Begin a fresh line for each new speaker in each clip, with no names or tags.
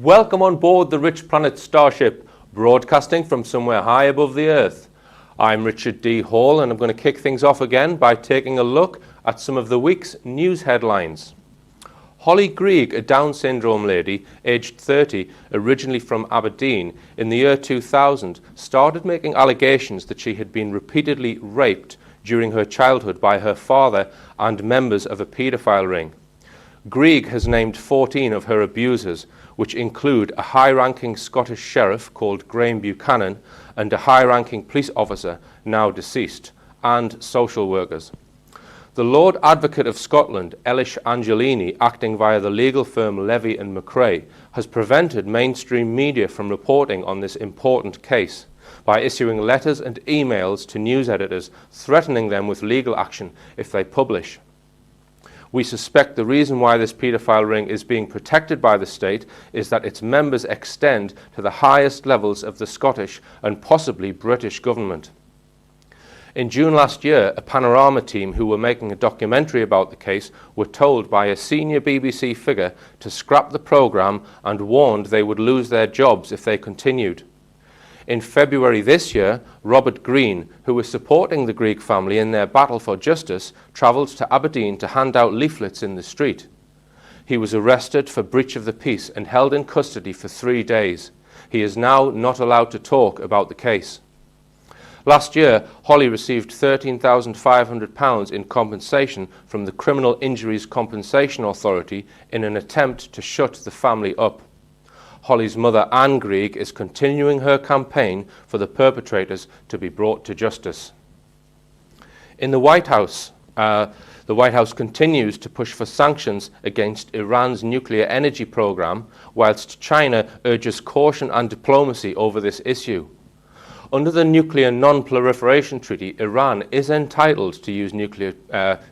Welcome on board the Rich Planet Starship, broadcasting from somewhere high above the Earth. I'm Richard D. Hall, and I'm going to kick things off again by taking a look at some of the week's news headlines. Holly Greig, a Down syndrome lady, aged 30, originally from Aberdeen, in the year 2000, started making allegations that she had been repeatedly raped during her childhood by her father and members of a paedophile ring. Greig has named 14 of her abusers, which include a high-ranking Scottish sheriff called Graham Buchanan and a high-ranking police officer, now deceased, and social workers. The Lord Advocate of Scotland, Elish Angelini, acting via the legal firm Levy and McRae, has prevented mainstream media from reporting on this important case by issuing letters and emails to news editors threatening them with legal action if they publish. We suspect the reason why this paedophile ring is being protected by the state is that its members extend to the highest levels of the Scottish and possibly British government. In June last year, a Panorama team who were making a documentary about the case were told by a senior BBC figure to scrap the programme and warned they would lose their jobs if they continued. In February this year, Robert Green, who was supporting the Greig family in their battle for justice, travelled to Aberdeen to hand out leaflets in the street. He was arrested for breach of the peace and held in custody for 3 days. He is now not allowed to talk about the case. Last year, Holly received £13,500 in compensation from the Criminal Injuries Compensation Authority in an attempt to shut the family up. Holly's mother, Anne Greig, is continuing her campaign for the perpetrators to be brought to justice. In the White House continues to push for sanctions against Iran's nuclear energy program, whilst China urges caution and diplomacy over this issue. Under the Nuclear Non-Proliferation Treaty, Iran is entitled to use nuclear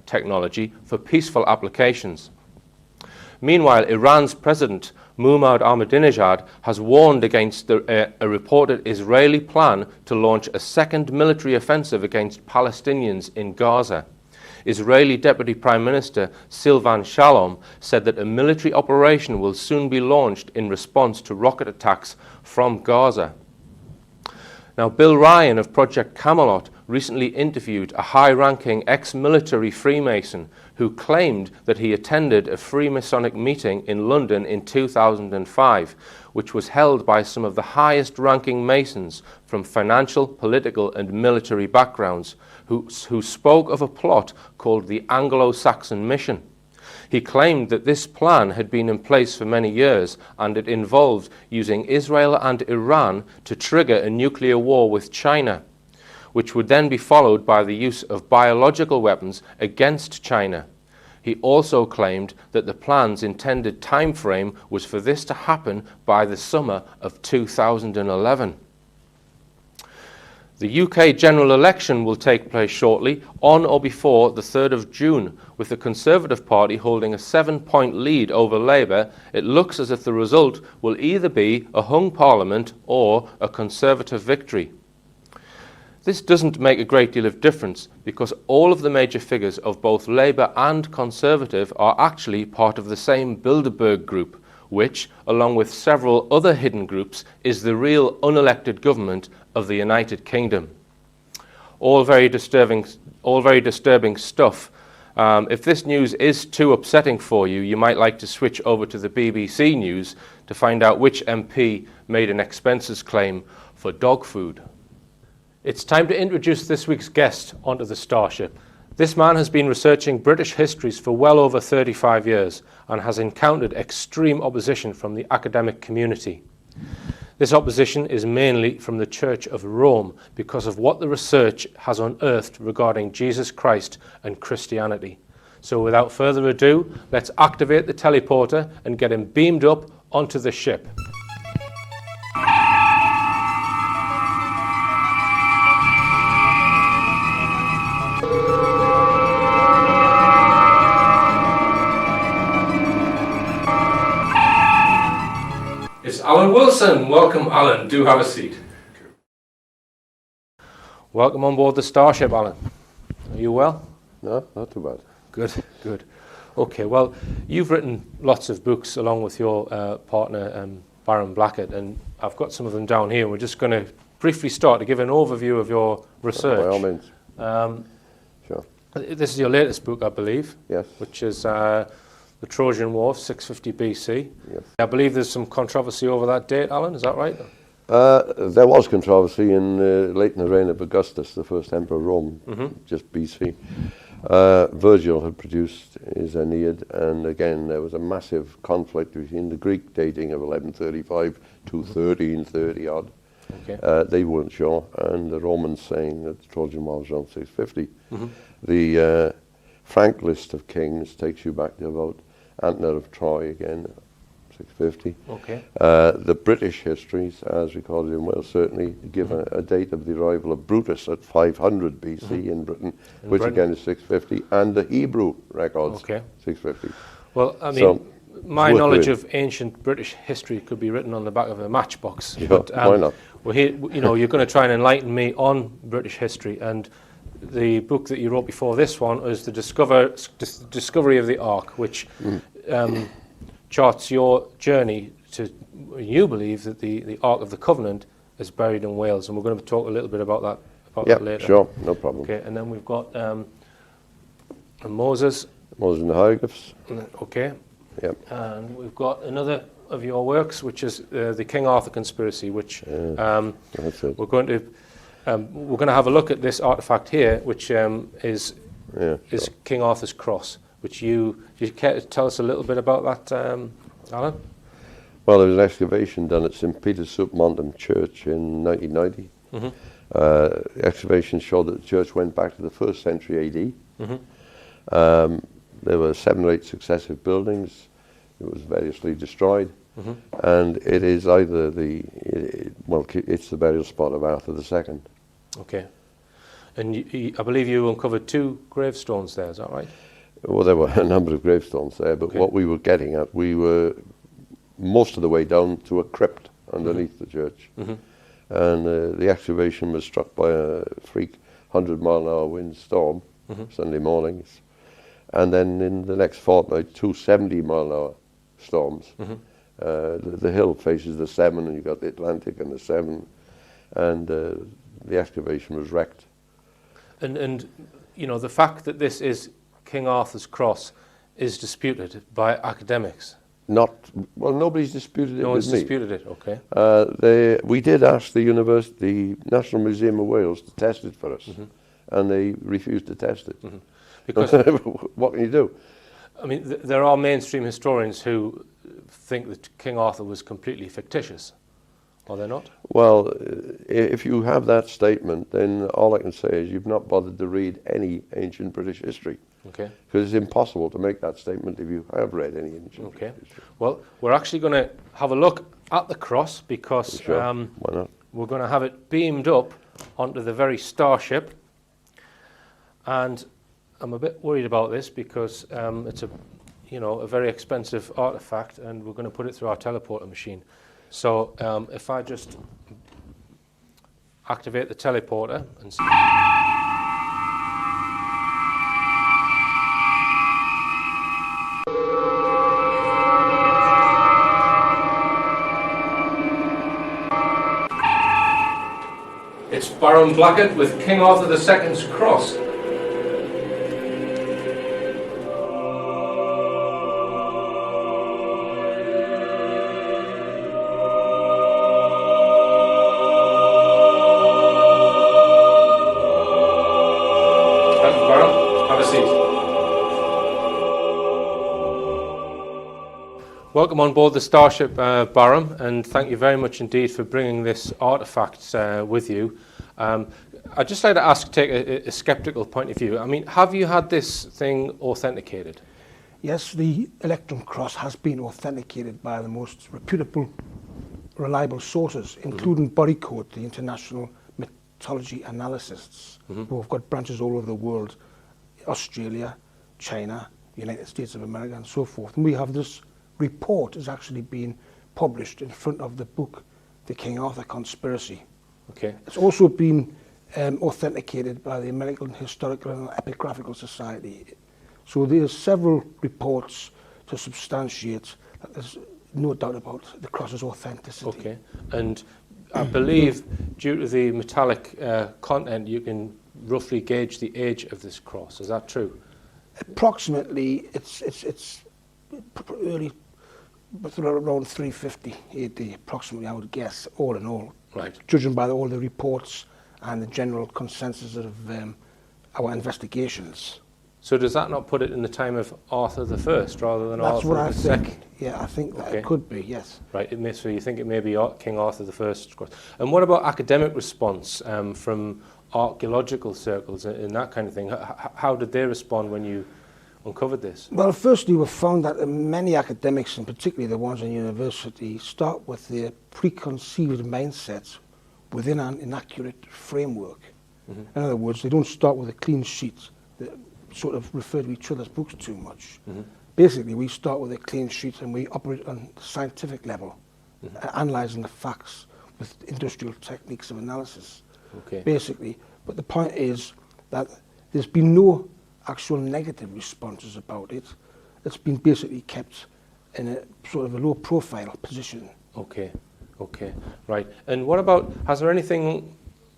technology for peaceful applications. Meanwhile, Iran's President Muhammad Ahmadinejad has warned against a reported Israeli plan to launch a second military offensive against Palestinians in Gaza. Israeli Deputy Prime Minister Silvan Shalom said that a military operation will soon be launched in response to rocket attacks from Gaza. Now, Bill Ryan of Project Camelot recently interviewed a high-ranking ex-military Freemason who claimed that he attended a Freemasonic meeting in London in 2005, which was held by some of the highest-ranking Masons from financial, political and military backgrounds, who spoke of a plot called the Anglo-Saxon Mission. He claimed that this plan had been in place for many years and it involved using Israel and Iran to trigger a nuclear war with China, which would then be followed by the use of biological weapons against China. He also claimed that the plan's intended time frame was for this to happen by the summer of 2011. The UK general election will take place shortly, on or before the 3rd of June, with the Conservative Party holding a 7-point lead over Labour. It looks as if the result will either be a hung Parliament or a Conservative victory. This doesn't make a great deal of difference because all of the major figures of both Labour and Conservative are actually part of the same Bilderberg group, which, along with several other hidden groups, is the real unelected government of the United Kingdom. All very disturbing stuff. If this news is too upsetting for you, you might like to switch over to the BBC News to find out which MP made an expenses claim for dog food. It's time to introduce this week's guest onto the Starship. This man has been researching British histories for well over 35 years and has encountered extreme opposition from the academic community. This opposition is mainly from the Church of Rome because of what the research has unearthed regarding Jesus Christ and Christianity. So without further ado, let's activate the teleporter and get him beamed up onto the ship. It's Alan Wilson. Welcome, Alan. Do have a seat. Welcome on board the Starship, Alan. Are you well?
No, not too bad.
Good, good. Okay, well, you've written lots of books along with your partner, Baram Blackett, and I've got some of them down here. We're just going to briefly start to give an overview of your research.
By all means. Sure.
This is your latest book, I believe.
Yes.
Which is The Trojan War, 650 BC.
Yes.
I believe there's some controversy over that date, Alan, is that right?
There was controversy late in the reign of Augustus, the first emperor of Rome, just BC. Virgil had produced his Aeneid, and again there was a massive conflict between the Greek dating of 1135 to 1330 odd.
Okay.
They weren't sure, and the Romans saying that the Trojan War was around 650. The Frank list of kings takes you back to about Antenor of Troy again, 650.
Okay.
The British histories, as recorded in Wales, certainly give a date of the arrival of Brutus at 500 BC in Britain, which again is 650, and the Hebrew records, 650.
Well, I mean,
So,
my
worth
knowledge
doing.
of ancient British history could be written on the back of a matchbox.
Sure,
But,
why not?
We're here, you know, you're going to try and enlighten me on British history, and the book that you wrote before this one is the discovery of the Ark, which charts your journey to, you believe that the Ark of the Covenant is buried in Wales, and we're going to talk a little bit about that later.
Sure, no problem.
Okay, and then we've got Moses.
Moses and the hieroglyphs.
Okay.
Yep.
And we've got another of your works, which is the King Arthur conspiracy, which
That's it.
we're going to have a look at this artifact here, which is King Arthur's cross. Which you care to tell us a little bit about that, Alan?
Well, there was an excavation done at St. Peter's Sub Montum Church in 1990. The excavation showed that the church went back to the 1st century AD. There were 7 or 8 successive buildings. It was variously destroyed. And it is either it's the burial spot of Arthur II.
Okay. And I believe you uncovered 2 gravestones there, is that right?
Well, there were a number of gravestones there, but what we were getting at, we were most of the way down to a crypt underneath the church. And the excavation was struck by a freak 100-mile-an-hour wind storm Sunday mornings. And then in the next fortnight, 2 70-mile-an-hour storms. The hill faces the Severn, and you've got the Atlantic and the Severn, and the excavation was wrecked.
And you know, the fact that this is King Arthur's cross is disputed by academics.
Nobody's disputed it.
No one's
with me.
disputed it. Okay.
We did ask the National Museum of Wales to test it for us, and they refused to test it.
Because
what can you do?
I mean, there are mainstream historians who think that King Arthur was completely fictitious. Are they not?
Well, if you have that statement, then all I can say is you've not bothered to read any ancient British history.
Okay.
Because it's impossible to make that statement if you have read any ancient
Okay.
history.
Well, we're actually going to have a look at the cross because
Why not?
we're going to have it beamed up onto the very starship. And I'm a bit worried about this because it's a very expensive artifact, and we're going to put it through our teleporter machine. So if I just activate the teleporter and it's Baram Blackett with King Arthur II's cross. Welcome on board the Starship, Baram, and thank you very much indeed for bringing this artefact with you. I'd just like to take a sceptical point of view. I mean, have you had this thing authenticated?
Yes, the elctrum cross has been authenticated by the most reputable, reliable sources, including Bodycode, the international mythology analysts, who have got branches all over the world, Australia, China, United States of America, and so forth. And we have this report has actually been published in front of the book, The King Arthur Conspiracy.
Okay.
It's also been authenticated by the American Historical and Epigraphical Society. So there's several reports to substantiate that no doubt about the cross's authenticity.
Okay. And I believe due to the metallic content, you can roughly gauge the age of this cross. Is that true?
Approximately, it's early, but around 350 AD, approximately, I would guess, all in all.
Right.
Judging by all the reports and the general consensus of our investigations.
So does that not put it in the time of Arthur the First rather than
That's
Arthur
what I
the
think.
Second?
Yeah, I think that
Okay.
it could be, yes.
Right. So you think it may be King Arthur the First cross. And what about academic response from archaeological circles and that kind of thing? How did they respond when you uncovered this?
Well, firstly, we found that many academics, and particularly the ones in university, start with their preconceived mindsets within an inaccurate framework. In other words, they don't start with a clean sheet that sort of refer to each other's books too much. Basically, we start with a clean sheet and we operate on the scientific level, analysing the facts with industrial techniques of analysis.
Okay.
Basically, but the point is that there's been no actual negative responses about it. It's been basically kept in a sort of a low profile position.
Okay. Okay. Right. And what about, has there anything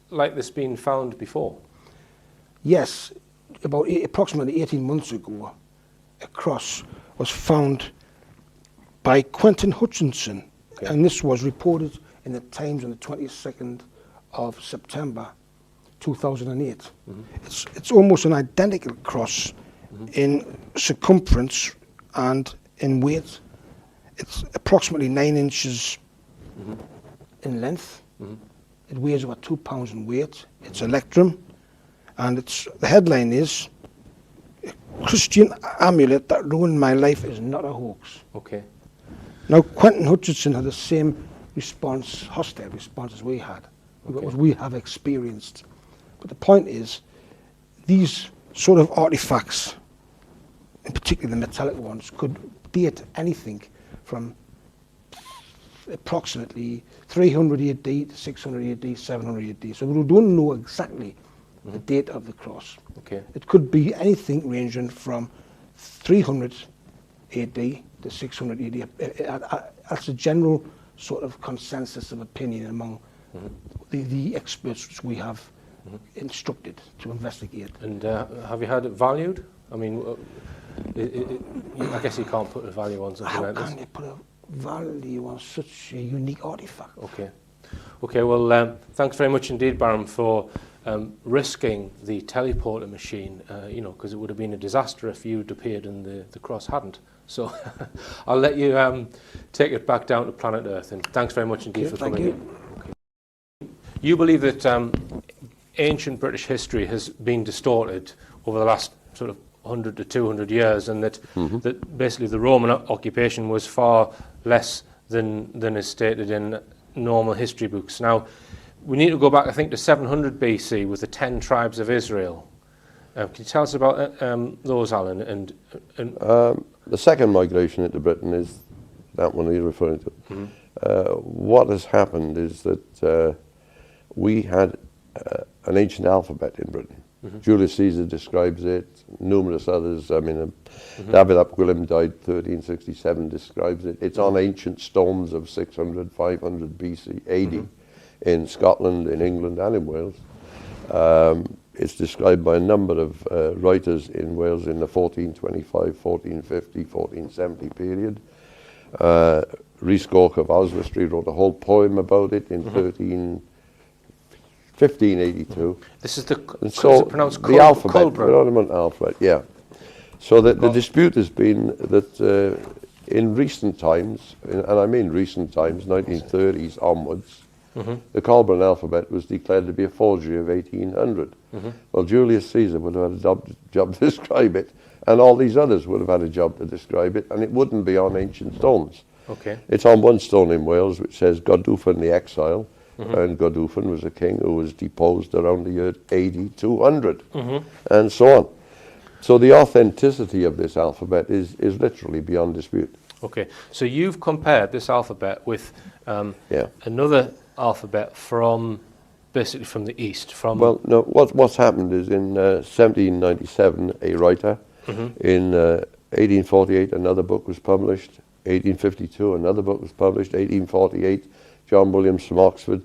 like this been found before?
Yes, about approximately 18 months ago, a cross was found by Quentin Hutchinson,
Okay.
and this was reported in the Times on the 22nd of September 2008. It's almost an identical cross in circumference and in weight. It's approximately 9 inches in length. It weighs about 2 pounds in weight. It's elctrum, and the headline is "Christian amulet that ruined my life is not a hoax."
Okay.
Now, Quentin Hutchinson had the same response, hostile response as we had,
Okay.
what we have experienced. But the point is, these sort of artifacts, in particular the metallic ones, could date anything from approximately 300 AD to 600 AD, 700 AD. So we don't know exactly the date of the cross.
Okay.
It could be anything ranging from 300 AD to 600 AD. That's a general sort of consensus of opinion among the experts which we have instructed to investigate.
And have you had it valued? I mean, I guess you can't put a value on something
How
like this.
can you put a value on such a unique artifact?
Okay. Okay, well, thanks very much indeed, Baram, for risking the teleporter machine, you know, because it would have been a disaster if you'd appeared and the cross hadn't. So I'll let you take it back down to planet Earth, and thanks very much indeed for coming in. Okay. You believe that ancient British history has been distorted over the last sort of 100 to 200 years, and that, that basically the Roman occupation was far less than is stated in normal history books. Now, we need to go back, I think, to 700 BC with the 10 tribes of Israel. Can you tell us about those, Alan? And
the second migration into Britain is that one you're referring to. What has happened is that we had an ancient alphabet in Britain. Julius Caesar describes it, numerous others. I mean, David ap Gwilym died 1367, describes it. It's on ancient stones of 600, 500 BC, AD in Scotland, in England, and in Wales. It's described by a number of writers in Wales in the 1425, 1450, 1470 period. Rhys Goch of Oswestry wrote a whole poem about it in 1582.
this is the,
And
is
so
it pronounced
the alphabet,
Culbra?
the Ottoman alphabet, yeah. So the dispute has been that in recent times, and I mean recent times, 1930s onwards, the Culbran alphabet was declared to be a forgery of 1800. Well, Julius Caesar would have had a job to describe it, and all these others would have had a job to describe it, and it wouldn't be on ancient stones.
Okay.
It's on one stone in Wales which says Godufan the Exile, and Godufan was a king who was deposed around the year AD 200, and so on. So the authenticity of this alphabet is literally beyond dispute.
Okay, so you've compared this alphabet with another alphabet from, basically from the east, from...
Well, no, what's happened is in 1797, a writer, in 1848 another book was published, 1852, another book was published. 1848, John Williams from Oxford.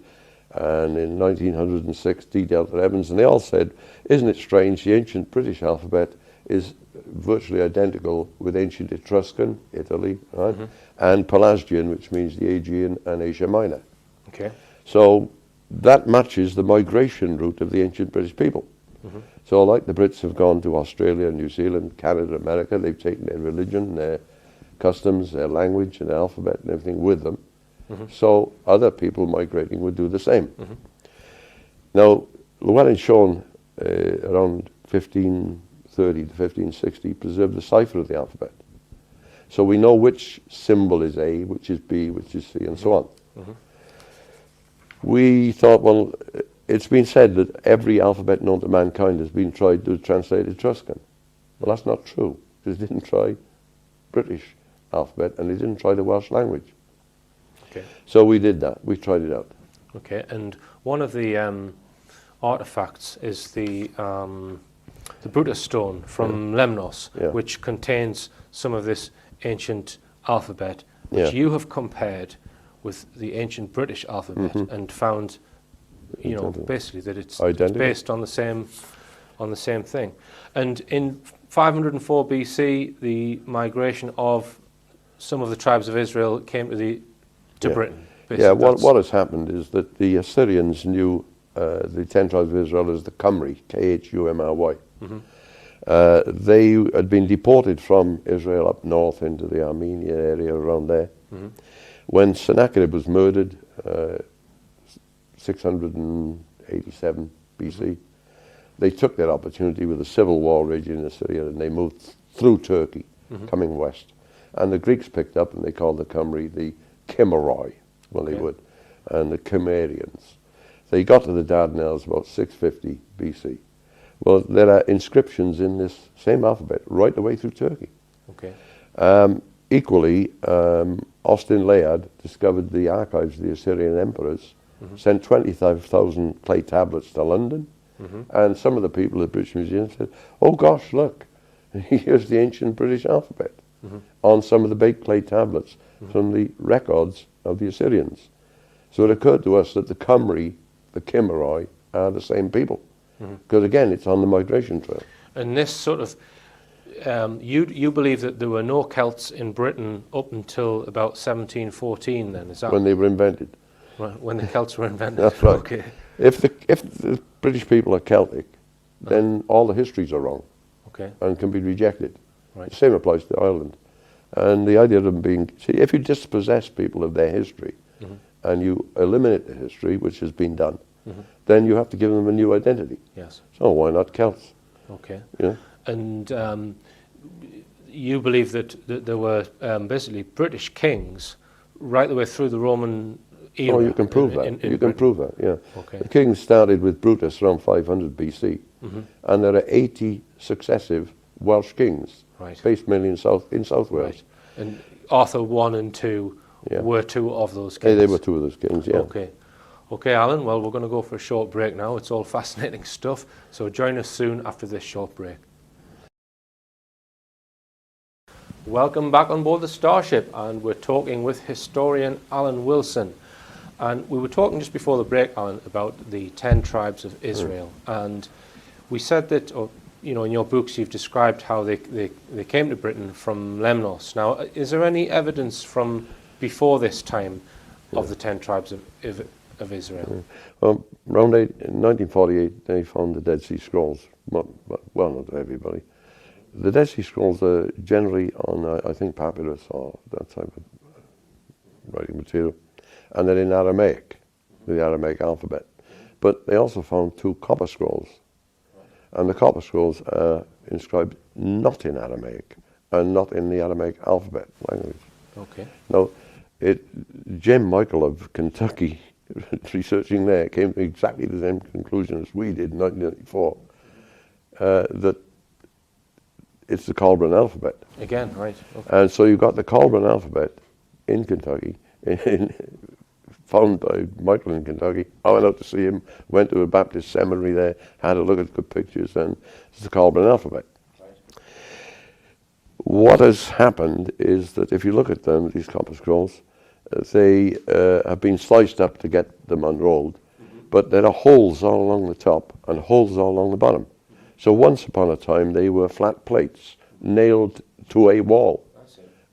And in 1906, D. Delta Evans. And they all said, isn't it strange, the ancient British alphabet is virtually identical with ancient Etruscan, Italy, right? And Pelasgian, which means the Aegean and Asia Minor.
Okay.
So that matches the migration route of the ancient British people. So like the Brits have gone to Australia, New Zealand, Canada, America, they've taken their religion, their customs, their language and alphabet and everything with them. So other people migrating would do the same. Now, Llewellyn Shawn, around 1530 to 1560, preserved the cipher of the alphabet. So we know which symbol is A, which is B, which is C, and so on. We thought, well, it's been said that every alphabet known to mankind has been tried to translate Etruscan. Well, that's not true, because they didn't try British alphabet and they didn't try the Welsh language.
Okay.
So we did that. We tried it out.
Okay, and one of the artifacts is the Brutus stone from Lemnos, which contains some of this ancient alphabet, which you have compared with the ancient British alphabet and found, you know, basically that it's based on the same thing. And in 504 BC, the migration of some of the tribes of Israel came to Britain.
Yeah, what has happened is that the Assyrians knew the 10 tribes of Israel as the Cymry, Khumry. They had been deported from Israel up north into the Armenian area around there. When Sennacherib was murdered, 687 BC, they took that opportunity with a civil war raging in Assyria and they moved through Turkey, coming west. And the Greeks picked up and they called the Cymry the Kimmeroi, well they would, and the Cimmerians. They got to the Dardanelles about 650 BC. Well, there are inscriptions in this same alphabet right the way through Turkey.
Okay.
Equally, Austin Layard discovered the archives of the Assyrian emperors, sent 25,000 clay tablets to London, and some of the people at the British Museum said, oh gosh, look, here's the ancient British alphabet on some of the baked clay tablets from the records of the Assyrians. So it occurred to us that the Cymry, the Kimmeroi, are the same people. Because again, it's on the migration trail.
And this sort of, you believe that there were no Celts in Britain up until about 1714 then, is that?
When they were invented.
When the Celts were invented.
That's right.
Okay.
If the British people are Celtic, then all the histories are wrong.
Okay.
And can be rejected.
Right.
The same applies to Ireland. And the idea of them being, see, if you dispossess people of their history and you eliminate the history, which has been done, then you have to give them a new identity.
Yes.
So why not Celts?
Okay.
Yeah.
And you believe that there were basically British kings right the way through the Roman era?
Oh, you can prove that. You can prove that, yeah.
Okay.
The kings started with Brutus around 500 BC, and there are 80 successive Welsh kings, based mainly in South Wales.
Right. And Arthur I and II were two of those kings?
They were two of those kings, yeah.
Okay. Okay, Alan, well, we're going to go for a short break now. It's all fascinating stuff, so join us soon after this short break. Welcome back on board the Starship, and we're talking with historian Alan Wilson. And we were talking just before the break, Alan, about the 10 tribes of Israel. And we said that, or, you know, in your books you've described how they came to Britain from Lemnos. Now, is there any evidence from before this time of the 10 tribes of Israel?
Well, around 1948, they found the Dead Sea Scrolls. Well, not everybody. The Dead Sea Scrolls are generally on, I think, papyrus or that type of writing material. And they're in Aramaic, the Aramaic alphabet. But they also found 2 copper scrolls. And the copper scrolls are inscribed not in Aramaic and not in the Aramaic alphabet language.
Okay.
Now, Jim Michael of Kentucky, researching there, came to exactly the same conclusion as we did in 1994, that it's the Colburn alphabet.
Again, right. Okay.
And so you've got the Colburn alphabet in Kentucky, found by Michael in Kentucky. I went out to see him, went to a Baptist seminary there, had a look at the pictures, and it's the Colburn alphabet. Right. What has happened is that if you look at them, these copper scrolls, they have been sliced up to get them unrolled, but there are holes all along the top and holes all along the bottom. So once upon a time they were flat plates nailed to a wall,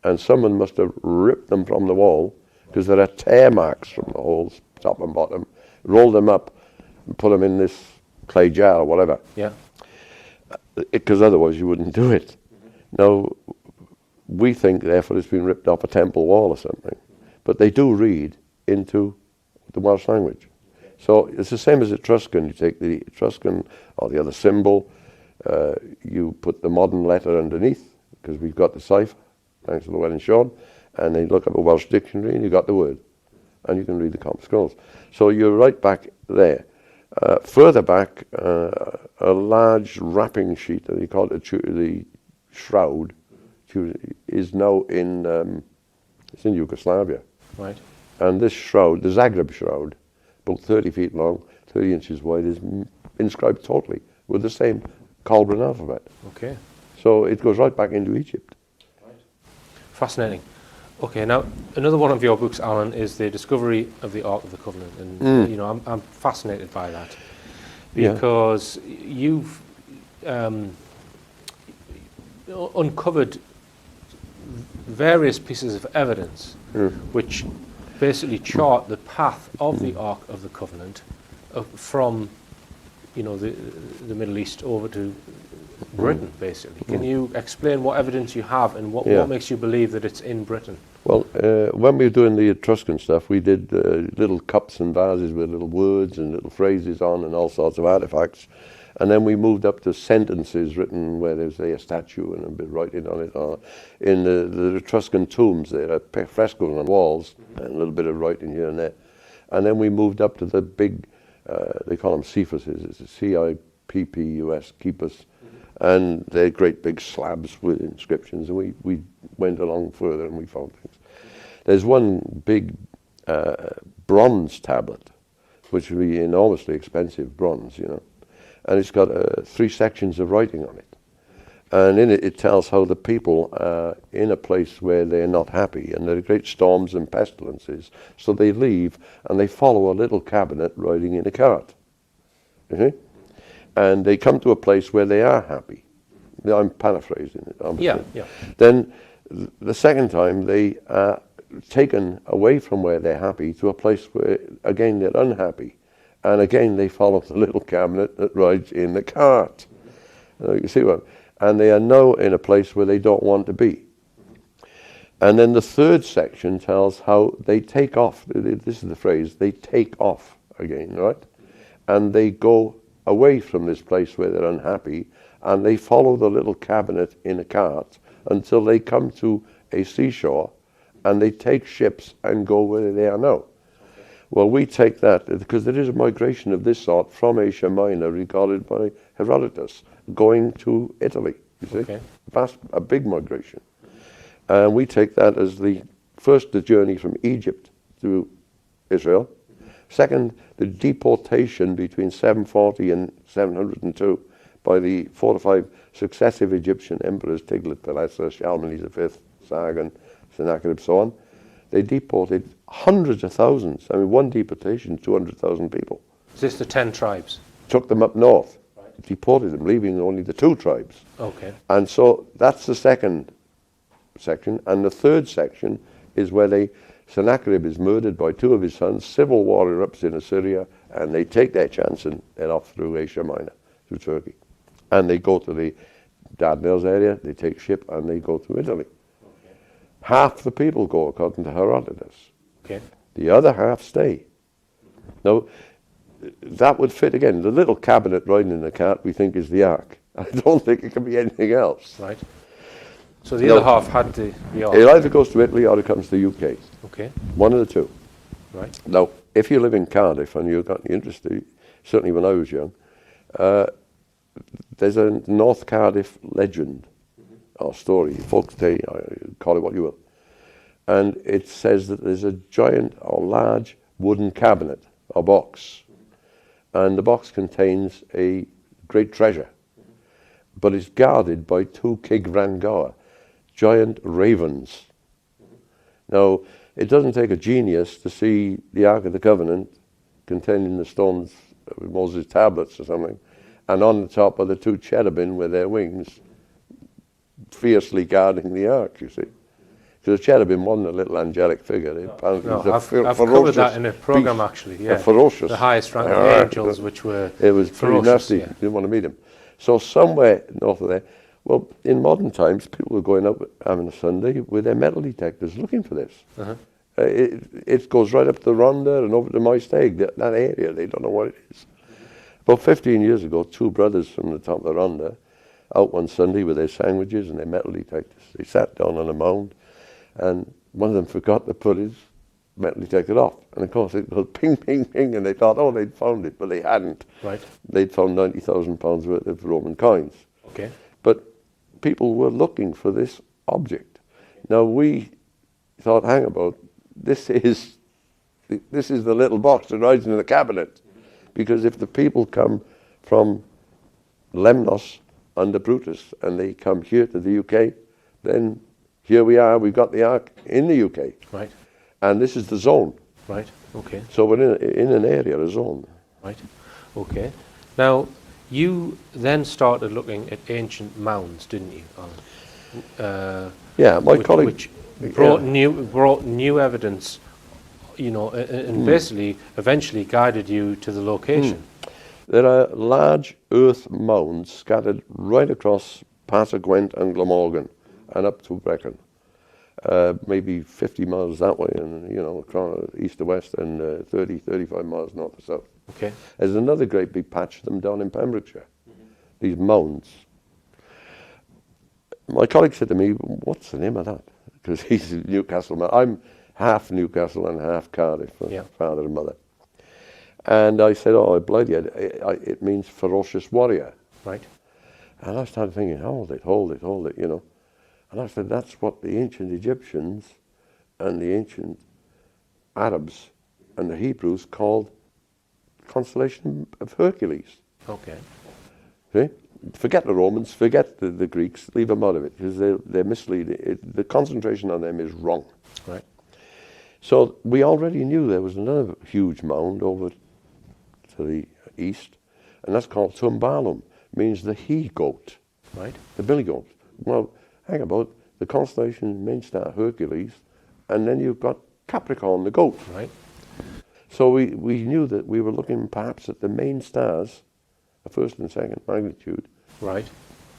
and someone must have ripped them from the wall because there are tear marks from the holes, top and bottom, rolled them up and put them in this clay jar or whatever.
Yeah.
Because otherwise you wouldn't do it. Now, we think therefore it's been ripped off a temple wall or something, but they do read into the Welsh language. So it's the same as Etruscan. You take the Etruscan or the other symbol, you put the modern letter underneath, because we've got the cipher, thanks to Llewellyn Sean, and then you look up a Welsh dictionary and you got the word, and you can read the copper scrolls. So you're right back there. Further back, a large wrapping sheet, that you call it the shroud, is now in it's in Yugoslavia.
Right.
And this shroud, the Zagreb shroud, about 30 feet long, 30 inches wide, is inscribed totally with the same Colbran alphabet.
Okay.
So it goes right back into Egypt.
Right. Fascinating. Okay, now another one of your books, Alan, is the discovery of the Ark of the Covenant, and you know I'm fascinated by that because you've uncovered various pieces of evidence which basically chart the path of the Ark of the Covenant from, you know, the Middle East over to Britain, basically. Can you explain what evidence you have and what makes you believe that it's in Britain?
Well, when we were doing the Etruscan stuff, we did little cups and vases with little words and little phrases on and all sorts of artifacts. And then we moved up to sentences written where there's a statue and a bit of writing on it. Or in the Etruscan tombs, there are frescoes on walls and a little bit of writing here and there. And then we moved up to the big, they call them Cephasuses, it's a C-I-P-P-U-S, keepers. And they're great big slabs with inscriptions. And we went along further and we found things. There's one big bronze tablet, which would be enormously expensive bronze, you know. And it's got 3 sections of writing on it. And in it, it tells how the people are in a place where they're not happy, and there are great storms and pestilences. So they leave, and they follow a little cabinet riding in a cart. And they come to a place where they are happy. I'm paraphrasing it, obviously.
Yeah.
Then the second time, they are taken away from where they're happy to a place where, again, they're unhappy. And again, they follow the little cabinet that rides in the cart. You see what? And they are now in a place where they don't want to be. And then the third section tells how they take off. This is the phrase, they take off again, right? And they go away from this place where they're unhappy, and they follow the little cabinet in a cart until they come to a seashore, and they take ships and go where they are now. Well, we take that, because there is a migration of this sort from Asia Minor recorded by Herodotus, going to Italy, you see.
Okay.
A big migration. And we take that as the journey from Egypt to Israel. Second, the deportation between 740 and 702 by the 4 to 5 successive Egyptian emperors, Tiglath-Pileser, Shalmaneser V, Sargon, Sennacherib, so on. They deported hundreds of thousands. I mean, one deportation, 200,000 people.
Is this the 10 tribes?
Took them up north, deported them, leaving only the 2 tribes.
Okay.
And so that's the second section. And the third section is where Sennacherib is murdered by 2 of his sons, civil war erupts in Assyria, and they take their chance and head off through Asia Minor, through Turkey. And they go to the Dardanelles area, they take ship, and they go to Italy. Half the people go, according to Herodotus.
Okay.
The other half stay. Now, that would fit again. The little cabinet riding in the cart we think is the Ark. I don't think it can be anything else.
Right. So the other half had the Ark.
It either goes to Italy or it comes to the UK.
Okay.
One of the 2.
Right.
Now, if you live in Cardiff and you've got interest, certainly when I was young, there's a North Cardiff legend or story, folk tale, call it what you will. And it says that there's a giant or large wooden cabinet or box. And the box contains a great treasure. But it's guarded by 2 Cig Vran Goa. giant ravens. Now, it doesn't take a genius to see the Ark of the Covenant containing the stones, Moses' tablets or something, and on the top are the two cherubim with their wings fiercely guarding the Ark, you see. Because the cherubim wasn't a little angelic figure. It was
I've covered that in a program, actually. Yeah,
ferocious.
The highest rank of the angels, which were
it was pretty nasty.
Yeah.
You didn't want to meet him. So somewhere north of there, well, in modern times, people were going up having a Sunday with their metal detectors looking for this. It goes right up to Rhondda and over to Maesteg, that area. They don't know what it is. About 15 years ago, two brothers from the top of the Rhondda out one Sunday with their sandwiches and their metal detectors. They sat down on a mound, and one of them forgot to put his metal detector off. And of course, it goes ping, ping, ping, and they thought, oh, they'd found it, but they hadn't.
Right.
They'd found £90,000 worth of Roman coins.
Okay.
But people were looking for this object. Now we thought, hang about, this is the little box that rides in the cabinet. Because if the people come from Lemnos under Brutus and they come here to the UK, then here we are, we've got the Ark in the UK.
Right.
And this is the zone.
Right, okay.
So we're in an area, a zone.
Right, okay. Now, you then started looking at ancient mounds, didn't you, Alan?
Yeah, my colleague...
Which brought new evidence, you know, and basically eventually guided you to the location.
There are large earth mounds scattered right across Pasa Gwent and Glamorgan and up to Brecon. Maybe 50 miles that way and, you know, across east to west and 35 miles north to south.
Okay.
There's another great big patch of them down in Pembrokeshire, these mounds. My colleague said to me, what's the name of that? Because he's a Newcastle man. I'm half Newcastle and half Cardiff, father and mother. And I said, oh, bloody, it means ferocious warrior.
Right.
And I started thinking, hold it, you know. And I said, that's what the ancient Egyptians and the ancient Arabs and the Hebrews called the constellation of Hercules.
Okay.
See? Forget the Romans, forget the Greeks, leave them out of it, because they're misleading. The concentration on them is wrong.
Right.
So we already knew there was another huge mound over to the east, and that's called Tumbalum, means the he-goat.
Right.
The billy goat. Well, hang about, the constellation main star Hercules, and then you've got Capricorn, the goat.
Right.
So we knew that we were looking perhaps at the main stars, the first and second magnitude.
Right.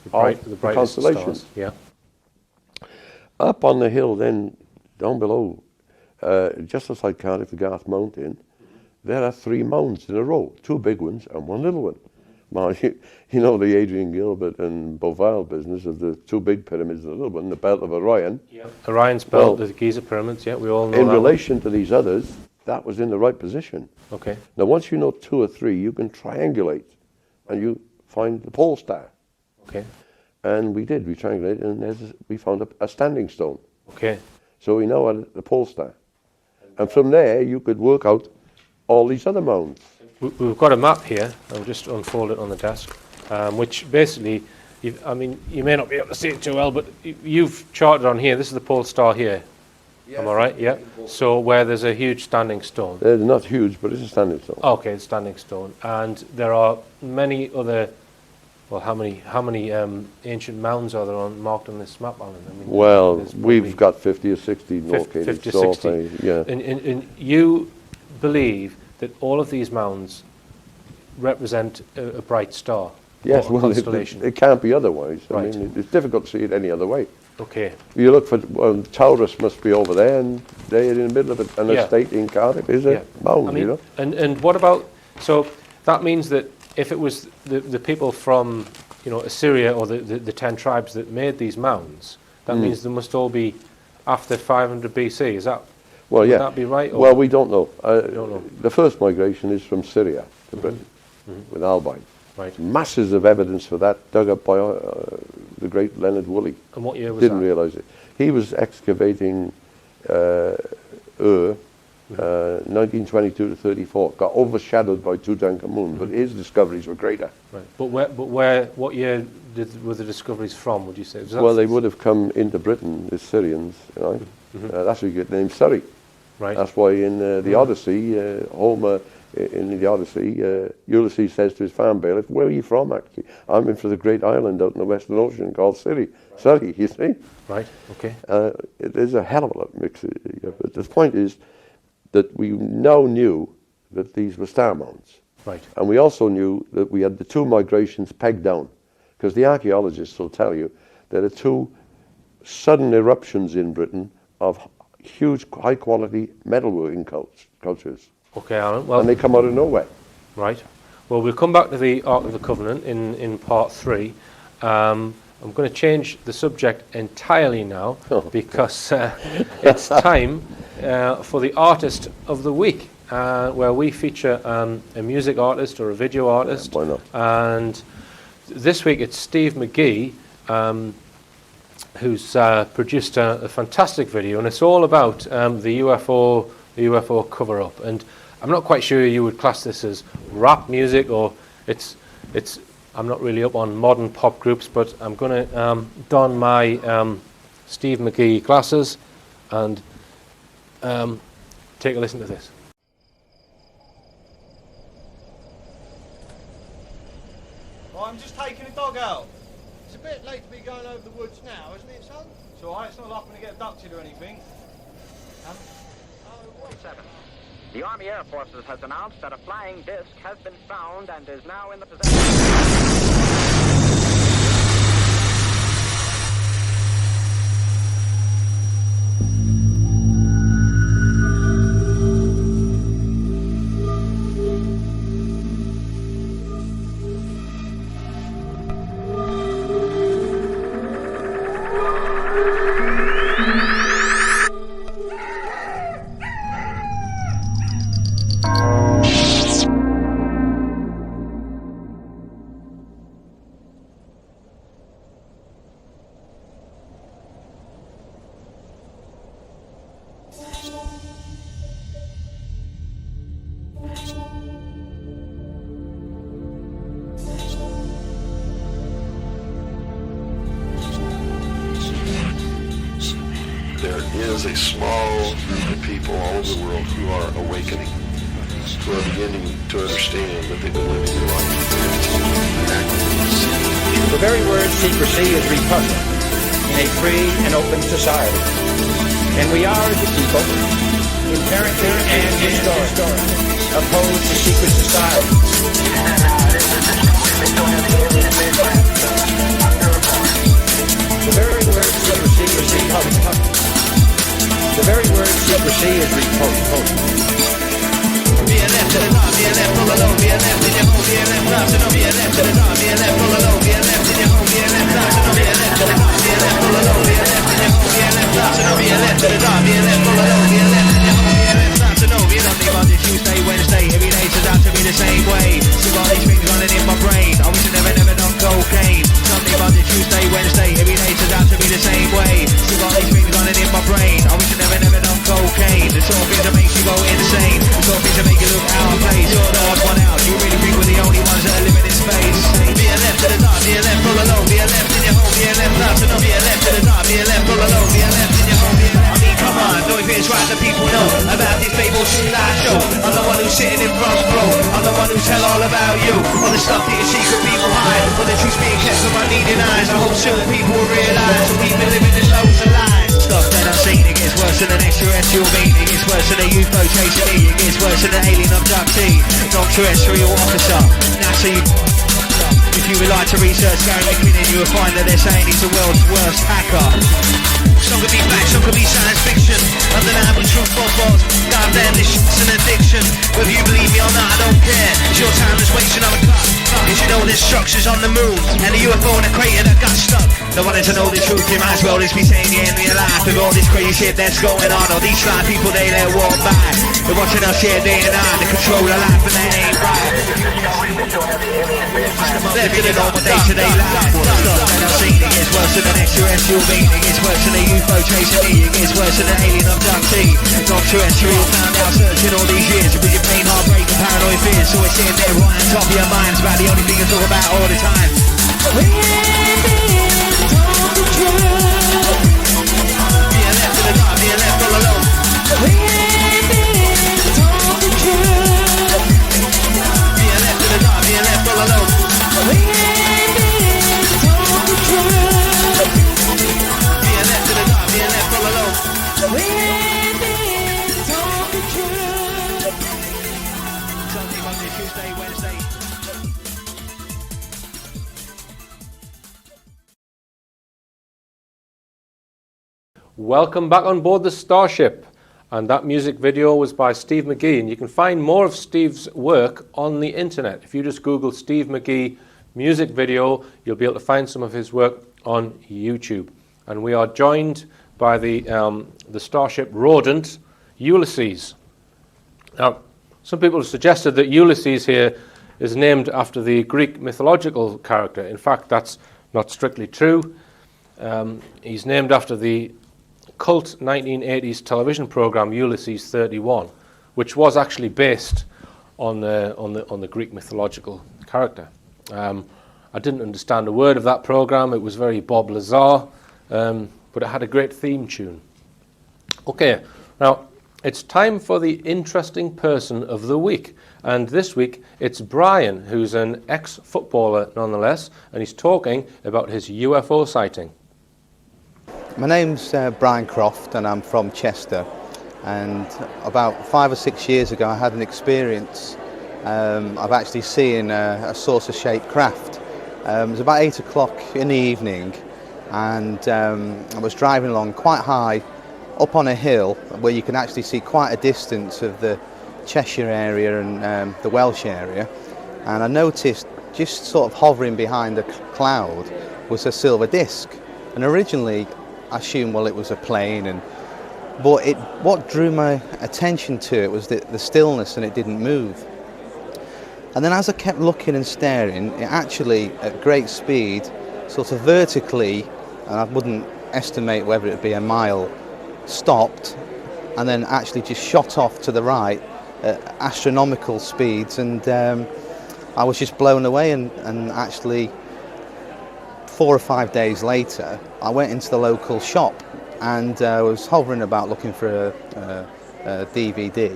The brightest
constellations.
stars. Yeah.
Up on the hill then, down below, just outside Cardiff, the Garth Mountain, there are 3 mounds in a row, 2 big ones and 1 little one. Well, you know the Adrian Gilbert and Beauval business of the 2 big pyramids and the little one, the Belt of Orion.
Yeah. Orion's belt, the Giza pyramids, yeah, we all know that.
In relation to these others, that was in the right position.
Okay.
Now once you know 2 or 3, you can triangulate and you find the pole star.
Okay.
And we did, we triangulated, and we found a standing stone.
Okay.
So we know at the pole star. And from there, you could work out all these other mounds.
We've got a map here. I'll just unfold it on the desk, which basically, I mean, you may not be able to see it too well, but you've charted on here. This is the pole star here. Yes. Am I right? Yeah. So where there's a huge standing stone.
It's not huge, but it's a standing stone.
Okay, it's standing stone. And there are many other. Well, how many ancient mounds are there marked on this map, Alan? I mean,
well, we've got 50 or 60 located.
50 or 60.
Yeah.
And you believe that all of these mounds represent a bright star?
Yes, well, it can't be otherwise.
Right.
I mean, it's difficult to see it any other way.
Okay.
You look for, Taurus must be over there, and they're in the middle of an estate in Cardiff, is a mound, you know?
And what about, so that means that if it was the people from, you know, Assyria or the 10 tribes that made these mounds, that means they must all be after 500 BC, is that, would that be right? Or?
Well, we don't know.
Don't know.
The first migration is from Syria to Britain with Albine.
Right.
Masses of evidence for that dug up by the great Leonard Woolley.
And what year was
Didn't
that?
realise it. He was excavating Ur 1922 to 34, got overshadowed by Tutankhamun, but his discoveries were greater.
Right. But what year were the discoveries from, would you say?
Well, they would have come into Britain, the Syrians, right? That's where you get the name Surrey.
Right.
That's why in the Odyssey, Homer, in the Odyssey, Ulysses says to his farm bailiff, "Where are you from, actually?" "I'm in for the great island out in the Western Ocean called Surrey." Surrey, you see?
Right, okay.
It is a hell of a lot of mix. But the point is that we now knew that these were star mounds.
Right.
And we also knew that we had the two migrations pegged down, because the archaeologists will tell you there are two sudden eruptions in Britain of huge, high-quality metalworking cultures.
Okay, Alan. Well,
and they come out of nowhere.
Right. Well, we'll come back to the Ark of the Covenant in part 3. I'm going to change the subject entirely now because it's time for the Artist of the Week, where we feature a music artist or a video artist.
Yeah, why not?
And this week it's Steve McGee, who's produced a fantastic video, and it's all about the UFO cover-up. And I'm not quite sure you would class this as rap music, or it's. I'm not really up on modern pop groups, but I'm going to don my Steve McGee glasses and take a listen to this.
Well, I'm just taking the dog out. It's a bit late to be going over the woods now, isn't it, son? It's all right. It's not like I'm going to get abducted or anything.
The Army Air Forces has announced that a flying disc has been found and is now in the possession.
There is a small group of people all over the world who are awakening, who are beginning to understand that they've been living their life.
The very word secrecy is repugnant in a free and open society. And we are, as a people, inherently and historically opposed to secret society. The very word secrecy is repugnant. The very word secrecy is repugnant.
BLF to the top, BLF full of low, BLF in your home, BLF drops, and BLF to the top, BLF full of low, BLF in your home, BLF drops, and BLF to the top, BLF full of low, BLF in your home, BLF drops, and BLF to the top, BLF full of low, BLF in your home, BLF drops, and we don't think Monday, Tuesday, Wednesday, every day turns out to be the same way. Still got these things running in my brain. I wish I never done cocaine. Sunday, Monday, Tuesday, Wednesday, every day turns out to be the same way. Still got these things running in my brain. I wish I never done cocaine. The sort of things that makes you go insane. The sort of things that make you look out of place. You're the odd one out. You really think we're the only ones that are living in space. BLF to the top, BLF full of low, BLF in your home, BLF drops, and BLF to the top, BLF full of low, BLF in your home, BLF. I mean, come on, no if it's right that people know about this Fable slideshow. I'm the one who's sitting in front row. I'm the one who tell all about you. All the stuff that your secret people hide. All the truth's being kept from my needing eyes. I hope certain people will realise that we've been living in loads of lies. Stuff that I've seen, it gets worse than an extraterrestrial being. It gets worse than a UFO chasing me. It gets worse than an alien abductee. Non-terrestrial officer. NASA, you if you would like to research Gary McKinnon, you will find that they're saying he's the world's worst hacker. Some could be fact, some could be science fiction. Undeniable truth or false. God damn, this shit's an addiction. Whether you believe me or not, I don't care. It's your time that's wasting on the clock. Did you know there's structures on the moon and a UFO in a crater that got stuck? No one to know the truth, you might as well just be saying the end of your life. With all this crazy shit that's going on, all these sly people, they let walk by. They're watching us here day and night. They control their life and that ain't right. living a normal day-to-day life. What I've done and I've seen, it gets worse than an extraterrestrial being. It gets worse than a UFO chasing me. It gets worse than an alien abductee. Non-terrestrial found out searching all these years with your pain, heartbreak and paranoid fears. So it's sitting there right on top of your mind. It's about the only thing you talk about all the time. Being left in the dark, being left all alone. Being left in the dark, being left all alone. Being left in the dark, being left all alone. Sunday, Monday, Tuesday, Wednesday.
Welcome back on board the Starship, and that music video was by Steve McGee, and you can find more of Steve's work on the internet. If you just Google Steve McGee music video, you'll be able to find some of his work on YouTube. And we are joined by the Starship rodent, Ulysses. Now, some people have suggested that Ulysses here is named after the Greek mythological character. In fact, that's not strictly true. He's named after the cult 1980s television program Ulysses 31, which was actually based on the Greek mythological character. I didn't understand a word of that program. It was very Bob Lazar, but it had a great theme tune. Okay, now it's time for the interesting person of the week, and this week it's Brian, who's an ex-footballer nonetheless, and he's talking about his UFO sighting.
My name's Brian Croft and I'm from Chester, and about 5 or 6 years ago I had an experience of actually seeing a saucer-shaped craft. It was about 8 o'clock in the evening, and I was driving along quite high up on a hill where you can actually see quite a distance of the Cheshire area and the Welsh area, and I noticed just sort of hovering behind a cloud was a silver disc, and originally I assumed, well, it was a plane, but what drew my attention to it was the stillness, and it didn't move. And then as I kept looking and staring, it actually, at great speed, sort of vertically, and I wouldn't estimate whether it would be a mile, stopped, and then actually just shot off to the right at astronomical speeds, and I was just blown away, and actually 4 or 5 days later, I went into the local shop and I was hovering about looking for a DVD,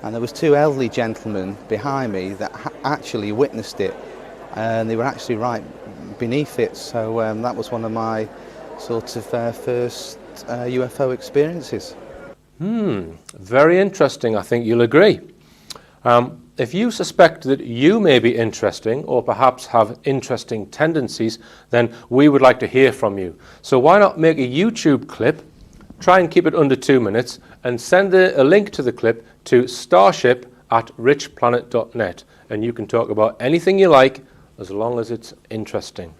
and there was 2 elderly gentlemen behind me that actually witnessed it, and they were actually right beneath it. So that was one of my sort of first UFO experiences.
Very interesting. I think you'll agree. If you suspect that you may be interesting or perhaps have interesting tendencies, then we would like to hear from you. So why not make a YouTube clip, try and keep it under 2 minutes, and send a link to the clip to starship@richplanet.net, and you can talk about anything you like as long as it's interesting.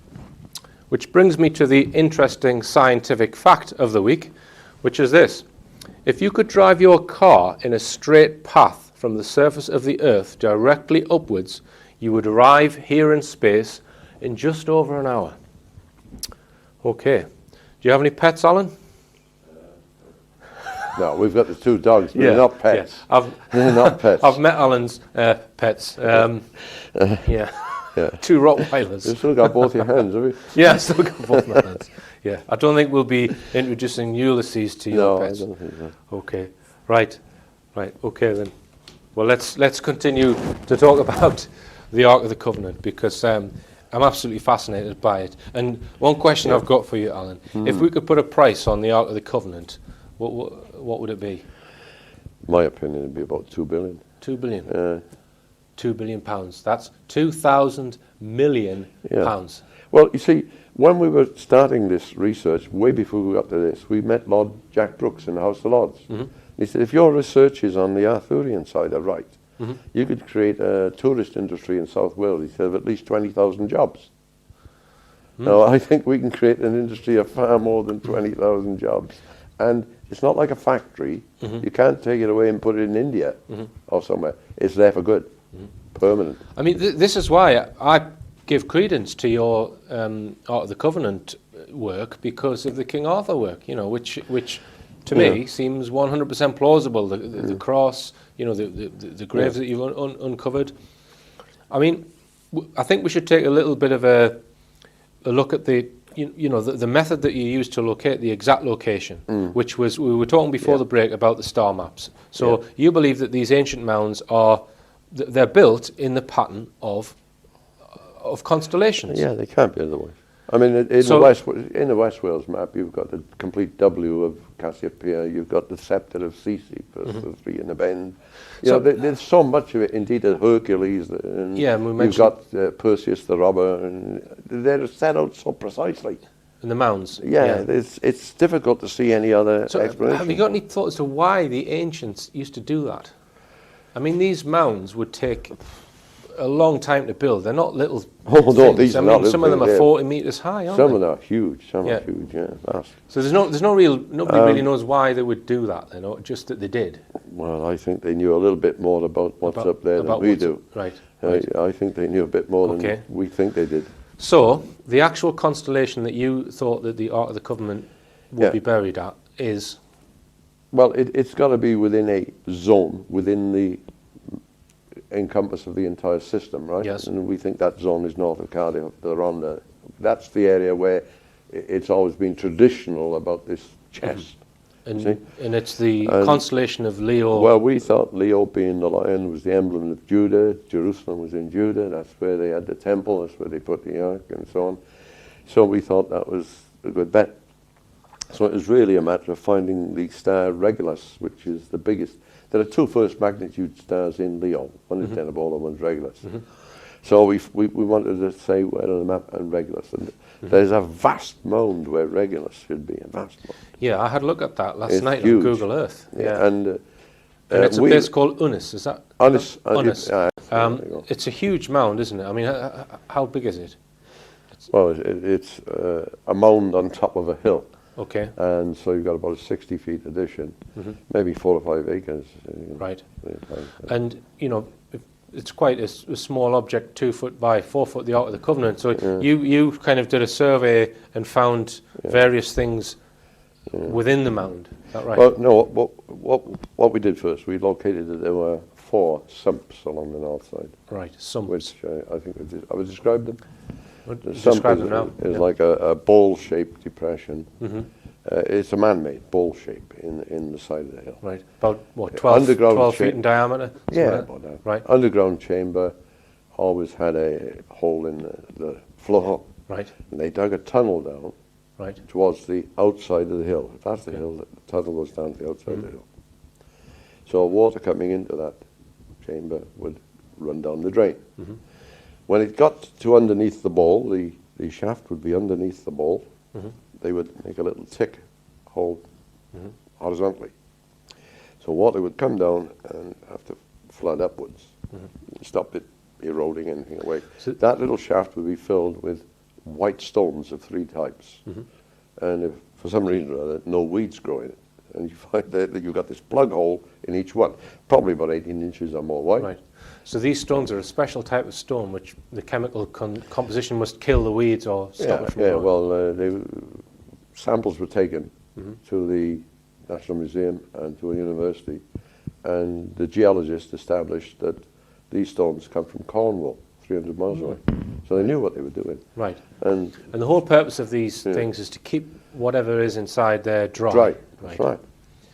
Which brings me to the interesting scientific fact of the week, which is this. If you could drive your car in a straight path from the surface of the Earth directly upwards, you would arrive here in space in just over an hour. Okay. Do you have any pets, Alan?
No, we've got the 2 dogs, but they're not pets.
Yeah.
They're not pets.
I've met Alan's pets. Yeah. 2 Rottweilers.
You've still got both your hands, have you?
Yeah, I've still got both my hands. Yeah. I don't think we'll be introducing Ulysses to your pets.
No, I don't think so.
Okay. Right. Okay then. Well, let's continue to talk about the Ark of the Covenant, because I'm absolutely fascinated by it. And one question I've got for you, Alan, if we could put a price on the Ark of the Covenant, what would it be?
My opinion would be about 2 billion.
2 billion? £2 billion. That's 2,000 million pounds.
Well, you see, when we were starting this research, way before we got to this, we met Lord Jack Brooks in the House of Lords. He said, if your research is on the Arthurian side are right, you could create a tourist industry in South Wales, he said, of at least 20,000 jobs. Now, I think we can create an industry of far more than 20,000 jobs. And it's not like a factory. You can't take it away and put it in India or somewhere. It's there for good, permanent.
I mean, this is why I give credence to your Ark of the Covenant work because of the King Arthur work, you know, which to me seems 100% plausible. The cross, you know, the graves that you've uncovered. I mean, I think we should take a little bit of a look at the method that you used to locate the exact location, which was, we were talking before the break about the star maps. So you believe that these ancient mounds they're built in the pattern of constellations.
Yeah, they can't be otherwise. I mean, in the West Wales map, you've got the complete W of Cassiopeia, you've got the scepter of Sisi for three in the bend. You know, there's so much of it, indeed, of Hercules, and you've got Perseus the robber, and they're set out so precisely.
In the mounds.
Yeah. It's difficult to see any other explanation.
Have you got any thoughts as to why the ancients used to do that? I mean, these mounds would take a long time to build. They're not little things.
These are not little
some of them are 40 metres high, aren't they?
Some of them are huge. Some are huge. Yeah, vast.
So nobody really knows why they would do that. You know, just that they did.
Well, I think they knew a little bit more about what's up there than we do.
Right.
I think they knew a bit more than we think they did.
So the actual constellation that you thought that the Ark of the Covenant would be buried at is.
Well, it's got to be within a zone, within the encompass of the entire system, right?
Yes.
And we think that zone is north of Cardiff, the Rhondda. That's the area where it's always been traditional about this chest.
And it's the constellation of Leo.
Well, we thought Leo, being the lion, was the emblem of Judah. Jerusalem was in Judah. That's where they had the temple. That's where they put the ark and so on. So we thought that was a good bet. So it was really a matter of finding the star Regulus, which is the biggest. There are two first magnitude stars in Leo. One is Denebola, one's Regulus. So we wanted to say where on the map and Regulus. And there's a vast mound where Regulus should be, a vast mound.
Yeah, I had a look at that last night
huge.
on Google Earth.
Yeah. And
it's a place called Unis, is that?
Unis.
It's a huge mound, isn't it? I mean, how big is it?
Well, it's a mound on top of a hill.
Okay.
And so you've got about a 60 feet addition, maybe 4 or 5 acres.
Right. And, you know, it's quite a small object, 2 foot by 4 foot, the Ark of the Covenant. So you kind of did a survey and found various things within the mound. Is that right?
Well, no, what we did first, we located that there were 4 sumps along the north side.
Right, sumps.
Which I think I would describe them. The
Describe
sump
them now.
is like a bowl-shaped depression. It's a man-made bowl shape in the side of the hill.
Right. About, what, 12 feet in diameter?
Yeah, about that.
Right.
Underground chamber always had a hole in the floor.
Right.
And they dug a tunnel down towards the outside of the hill. If that's the hill, the tunnel goes down to the outside of the hill. So water coming into that chamber would run down the drain. When it got to underneath the bowl, the shaft would be underneath the bowl. They would make a little tick hole horizontally. So water would come down and have to flood upwards, stop it eroding anything away. So that little shaft would be filled with white stones of 3 types. And if for some reason or other no weeds grow in it, and you find that you've got this plug hole in each one, probably about 18 inches or more wide.
Right. So these stones are a special type of stone which the chemical composition must kill the weeds or stop it from growing.
Well, samples were taken to the National Museum and to a university, and the geologists established that these stones come from Cornwall, 300 miles away. So they knew what they were doing.
Right.
And
the whole purpose of these things is to keep whatever is inside there dry.
Dry. That's right.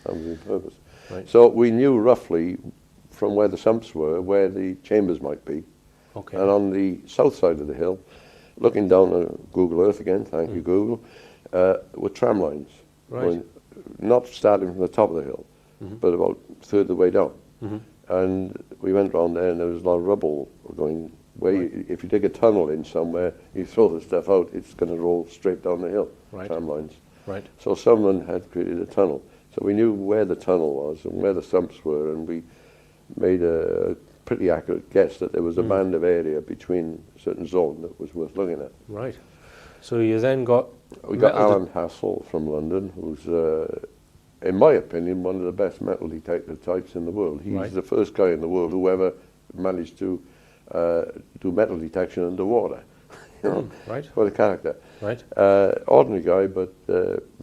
That was the purpose.
Right.
So we knew roughly from where the sumps were, where the chambers might be.
Okay.
And on the south side of the hill, looking down at Google Earth again, thank you Google, were tram lines.
Right.
Not starting from the top of the hill, but about a third of the way down. And we went round there and there was a lot of rubble going where if you dig a tunnel in somewhere, you throw the stuff out, it's going to roll straight down the hill, tram lines.
Right.
So someone had created a tunnel. So we knew where the tunnel was and where the sumps were, and we made a pretty accurate guess that there was a band of area between a certain zone that was worth looking at.
Right. So you then got...
We got Alan Hassel from London, who's, in my opinion, one of the best metal detector types in the world. He's the first guy in the world who ever managed to do metal detection underwater. You know,
Right.
what a character.
Right.
Ordinary guy, but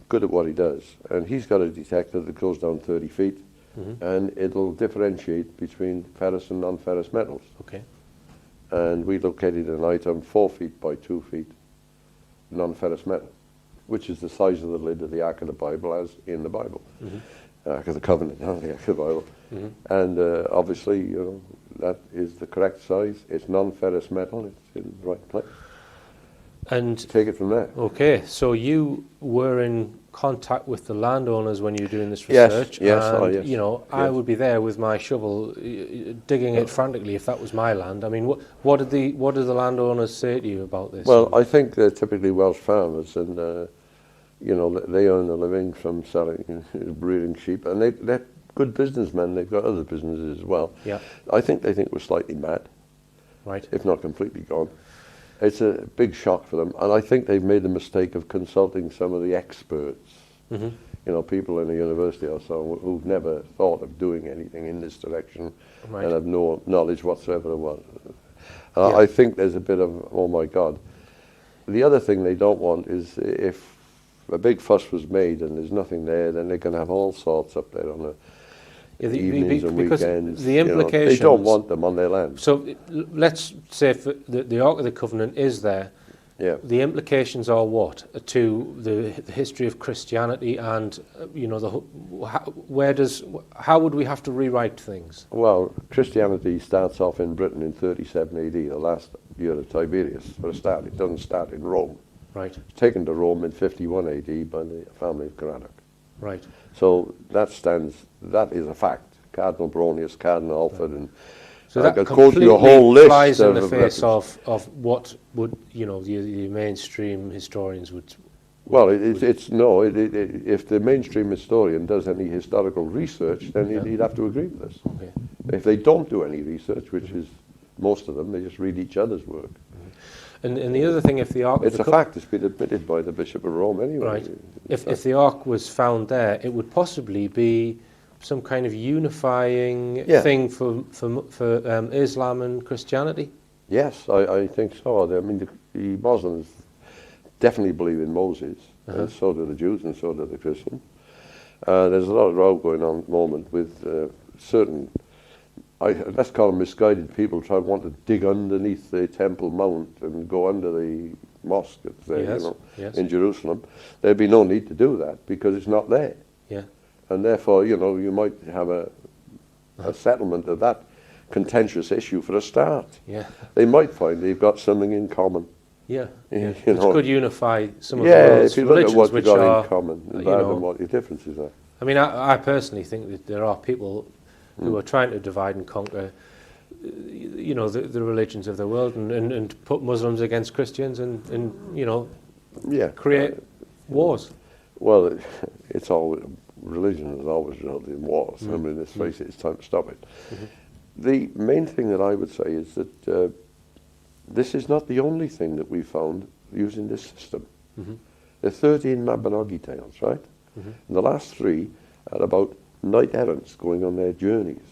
good at what he does. And he's got a detector that goes down 30 feet, and it'll differentiate between ferrous and non-ferrous metals.
Okay.
And we located an item 4 feet by 2 feet, non-ferrous metal, which is the size of the lid of the Ark of the Bible, as in the Bible. Ark of the Covenant, not the Ark of the Bible. And obviously, you know, that is the correct size. It's non-ferrous metal. It's in the right place.
And
Take it from there.
okay, so you were in contact with the landowners when you were doing this
Yes,
research.
yes,
and,
oh, yes,
you know, I
yes.
would be there with my shovel, digging it frantically if that was my land. I mean, what did the landowners say to you about this?
Well, I think they're typically Welsh farmers, and you know, they earn a living from selling, breeding sheep, and they're good businessmen. They've got other businesses as well.
Yeah.
I think they think we're slightly mad,
Right.
if not completely gone. It's a big shock for them, and I think they've made the mistake of consulting some of the experts. You know, people in the university or so who've never thought of doing anything in this direction,
Right.
and have no knowledge whatsoever of what.
Yeah.
I think there's a bit of, oh my God. The other thing they don't want is if a big fuss was made and there's nothing there, then they can have all sorts up there on the
Yeah,
evenings and
because
weekends.
the
you know.
implications.
They don't want them on their land.
So let's say if the Ark of the Covenant is there.
Yeah.
The implications are what to the history of Christianity, and you know, how would we have to rewrite things?
Well, Christianity starts off in Britain in 37 AD, the last year of Tiberius, for a start. It doesn't start in Rome.
Right.
It's taken to Rome in 51 AD by the family of Cranach.
Right.
So that is a fact. Cardinal Bronius, Cardinal Alfred, and
So
I
that
could quote you a
completely
whole list
flies in the
of
face
references.
of what would, you know, the mainstream historians would.
Well, if the mainstream historian does any historical research, then he'd have to agree with us.
Okay.
If they don't do any research, which is most of them, they just read each other's work.
And the other thing, if the Ark,
It's a fact. It's been admitted by the Bishop of Rome anyway.
right? If the Ark was found there, it would possibly be some kind of unifying thing for Islam and Christianity.
Yes, I think so. I mean, the Muslims definitely believe in Moses, and so do the Jews, and so do the Christians. There's a lot of row going on at the moment with certain, let's call them misguided people, want to dig underneath the Temple Mount and go under the mosque in Jerusalem. There'd be no need to do that because it's not there.
Yeah.
And therefore, you know, you might have a settlement of that contentious issue for a start.
Yeah.
They might find they've got something in common.
Yeah.
You
Which
know.
could unify some of the
Yeah,
world's
if you look at
religions,
what you've
which
got
are,
in common,
you
rather
know,
than what your differences are.
I mean, I personally think that there are people who are trying to divide and conquer, you know, the religions of the world, and put Muslims against Christians, and you know, create wars.
Well, it's all religion has always resulted in wars. I mean, let's face it, it's time to stop it. The main thing that I would say is that this is not the only thing that we found using this system. There are 13 Mabinogi tales, right? And the last 3 are about knight errants going on their journeys.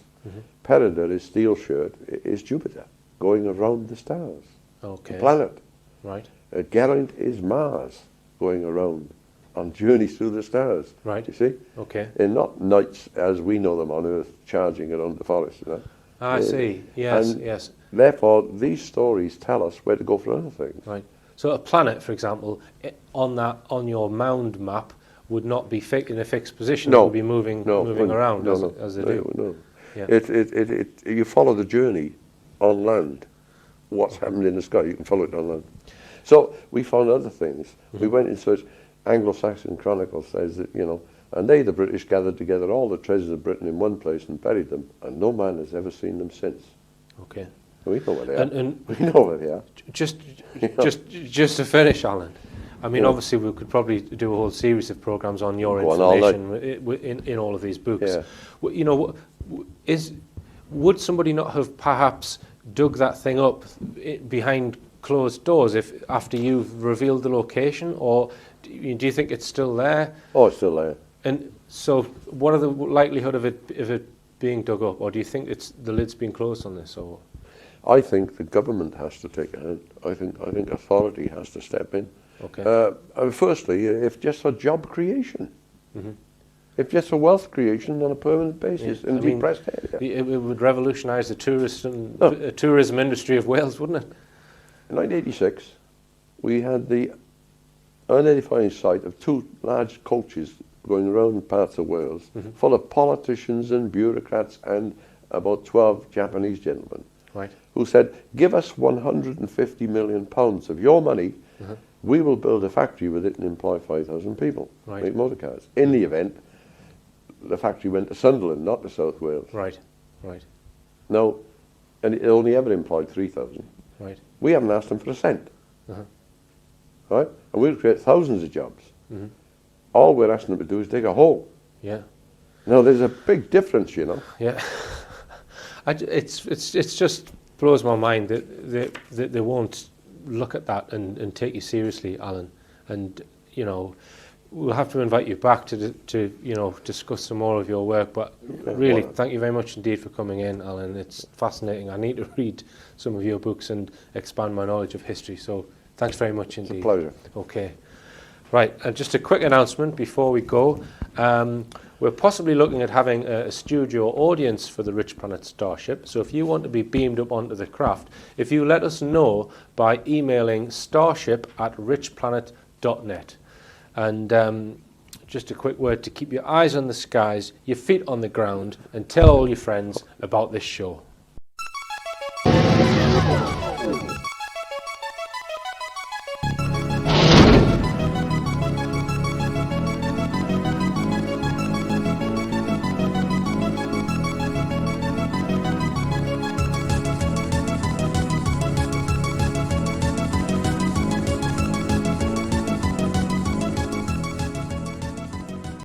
Peredur, his steel shirt, is Jupiter going around the stars,
Okay.
the planet.
Right.
Geraint is Mars going around on journeys through the stars.
Right.
You see?
Okay.
And not knights as we know them on Earth charging around the forest. You know?
I see. Yes.
and
Yes.
Therefore, these stories tell us where to go for other things.
Right. So a planet, for example, on your mound map would not be in a fixed position.
No.
It would be moving around as they do.
No.
Yeah.
You follow the journey on land. What's happened in the sky, you can follow it on land. So we found other things. We went in search. Anglo-Saxon Chronicle says that, you know, and they, the British, gathered together all the treasures of Britain in one place and buried them, and no man has ever seen them since.
Okay.
We know where they are.
And
we know where they are.
just to finish, Alan. I mean, obviously, we could probably do a whole series of programs on your information in all of these books.
Yeah.
You know, would somebody not have perhaps dug that thing up behind closed doors if after you've revealed the location, or do you think it's still there?
Oh, it's still there.
And so, what are the likelihood of it being dug up, or do you think the lid's been closed on this? Or
I think the government has to take a hand. I think authority has to step in.
Okay.
Firstly, if just for job creation, if just for wealth creation on a permanent basis in depressed area.
It would revolutionise the tourism industry of Wales, wouldn't it?
In 1986, we had the unedifying sight of two large coaches going around parts of Wales, full of politicians and bureaucrats and about 12 Japanese gentlemen, who said, give us 150 million pounds of your money, we will build a factory with it and employ 5,000 people, make motor cars. In the event, the factory went to Sunderland, not to South Wales.
Right.
Now, and it only ever employed 3,000.
Right.
We haven't asked them for a cent. Right? And we'll create thousands of jobs. All we're asking them to do is dig a hole.
Yeah.
Now, there's a big difference, you know.
Yeah. It's just blows my mind that they won't look at that and take you seriously, Alan. And, you know, we'll have to invite you back to you know, discuss some more of your work. But really, thank you very much indeed for coming in, Alan. It's fascinating. I need to read some of your books and expand my knowledge of history. So thanks very much indeed.
It's a pleasure.
Okay. Right, and just a quick announcement before we go. We're possibly looking at having a studio audience for the Rich Planet Starship. So if you want to be beamed up onto the craft, if you let us know by emailing starship@richplanet.net. And just a quick word to keep your eyes on the skies, your feet on the ground, and tell all your friends about this show.